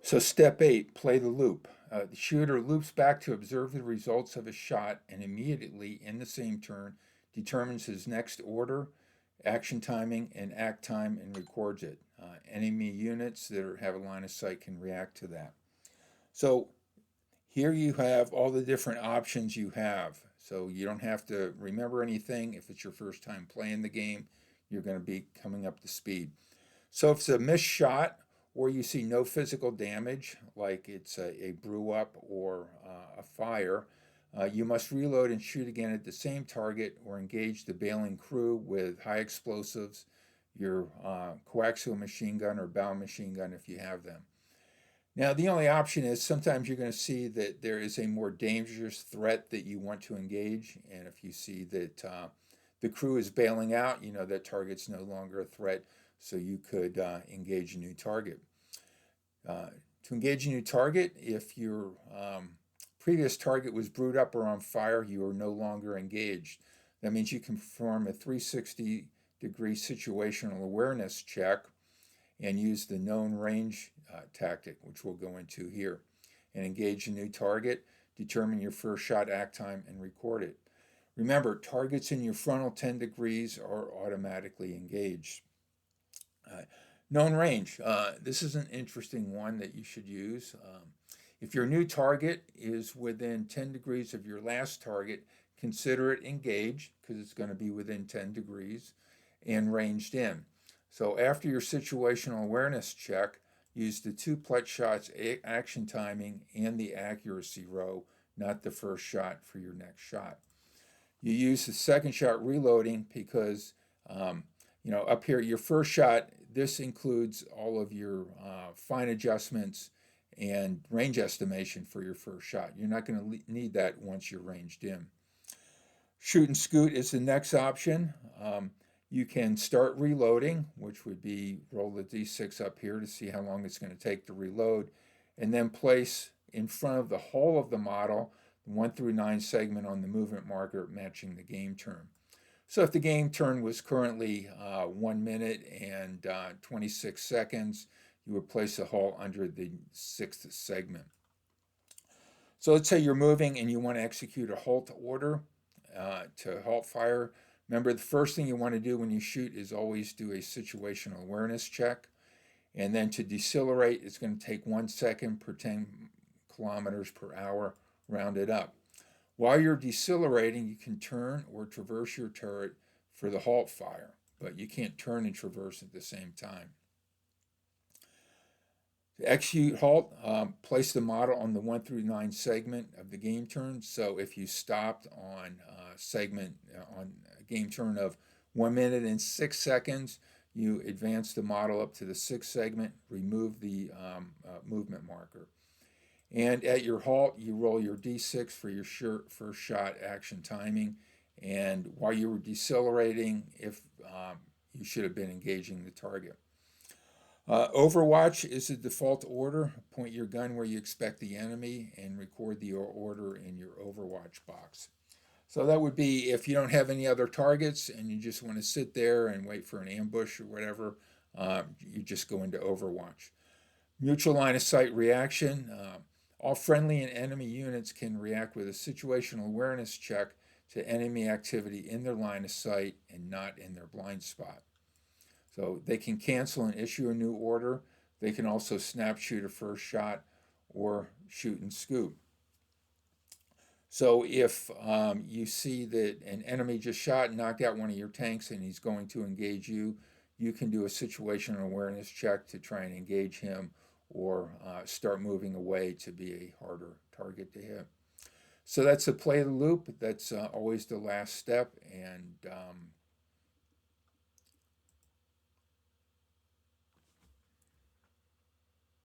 So step 8, play the loop. The shooter loops back to observe the results of his shot and immediately, in the same turn, determines his next order, action timing, and act time and records it. Enemy units that have a line of sight can react to that. So here you have all the different options you have. So you don't have to remember anything. If it's your first time playing the game, you're going to be coming up to speed. So if it's a missed shot or you see no physical damage, like it's a brew up or a fire, you must reload and shoot again at the same target or engage the bailing crew with high explosives, your coaxial machine gun or bow machine gun if you have them. Now, the only option is sometimes you're going to see that there is a more dangerous threat that you want to engage. And if you see that the crew is bailing out, you know that target's no longer a threat, so you could engage a new target. To engage a new target, if your previous target was brewed up or on fire, you are no longer engaged. That means you can perform a 360-degree situational awareness check and use the known range tactic, which we'll go into here, and engage a new target, determine your first shot act time, and record it. Remember, targets in your frontal 10 degrees are automatically engaged. Known range. This is an interesting one that you should use. If your new target is within 10 degrees of your last target, consider it engaged because it's going to be within 10 degrees and ranged in. So after your situational awareness check, use the 2 plet shots action timing and the accuracy row, not the first shot for your next shot. You use the second shot reloading because, up here, your first shot, this includes all of your fine adjustments and range estimation for your first shot. You're not going to need that once you're ranged in. Shoot and scoot is the next option. You can start reloading, which would be roll the D6 up here to see how long it's going to take to reload, and then place in front of the whole of the model the 1 through 9 segment on the movement marker matching the game turn. So if the game turn was currently 1 minute and 26 seconds, you would place a hull under the 6th segment. So let's say you're moving and you want to execute a halt order to halt fire. Remember, the first thing you want to do when you shoot is always do a situational awareness check. And then to decelerate, it's going to take 1 second per 10 kilometers per hour, rounded up. While you're decelerating, you can turn or traverse your turret for the halt fire, but you can't turn and traverse at the same time. To execute halt, place the model on the 1 through 9 segment of the game turn. So if you stopped on on a game turn of 1 minute and 6 seconds, you advance the model up to the 6th segment, remove the movement marker. And at your halt, you roll your D6 for your first shot action timing. And while you were decelerating, if you should have been engaging the target. Overwatch is the default order. Point your gun where you expect the enemy and record the order in your Overwatch box. So that would be if you don't have any other targets and you just want to sit there and wait for an ambush or whatever, you just go into Overwatch. Mutual line of sight reaction. All friendly and enemy units can react with a situational awareness check to enemy activity in their line of sight and not in their blind spot. So they can cancel and issue a new order. They can also snap shoot a first shot or shoot and scoop. So if you see that an enemy just shot and knocked out one of your tanks and he's going to engage you, you can do a situational awareness check to try and engage him or start moving away to be a harder target to hit. So that's the play of the loop. That's always the last step, and